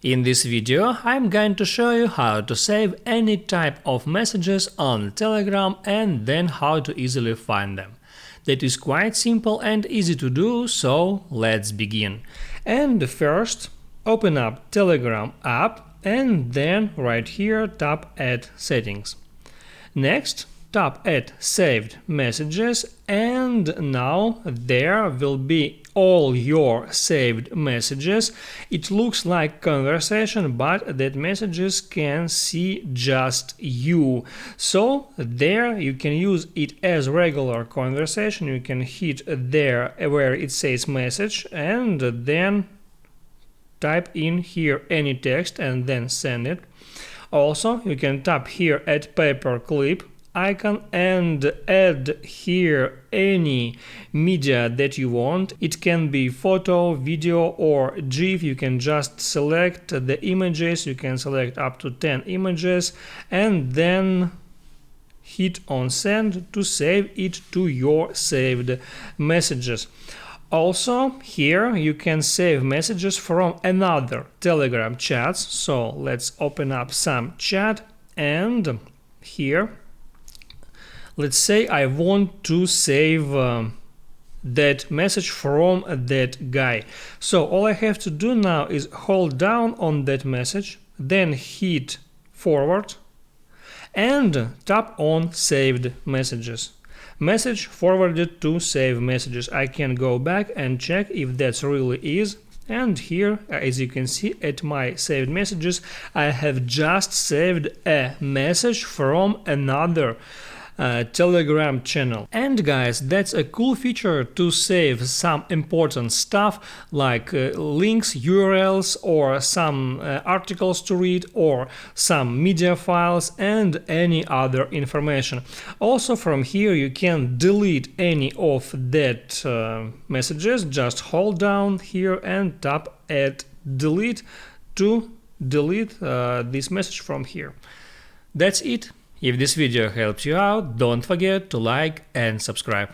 In this video, I'm going to show you how to save any type of messages on Telegram and then how to easily find them. That is quite simple and easy to do, so let's begin. And first, open up Telegram app and then right here tap Add Settings. Next, tap Add Saved Messages, and now there will be all your saved messages. It looks like conversation, but that messages can see just you. So there you can use it as regular conversation. You can hit there where it says message and then type in here any text and then send it. Also, you can tap here at paperclip icon and add here any media that you want. It can be photo, video or GIF. You can just select the images. You can select up to 10 images and then hit on send to save it to your saved messages. Also, here you can save messages from another Telegram chats. So let's open up some chat, and here let's say I want to save that message from that guy. So all I have to do now is hold down on that message, then hit forward and tap on saved messages. Message forwarded to save messages. I can go back and check if that's really is. And here, as you can see at my saved messages, I have just saved a message from another Telegram channel. And guys, that's a cool feature to save some important stuff like links, URLs, or some articles to read, or some media files and any other information. Also from here you can delete any of that messages. Just hold down here and tap at delete to delete this message from here. That's it. If this video helps you out, don't forget to like and subscribe.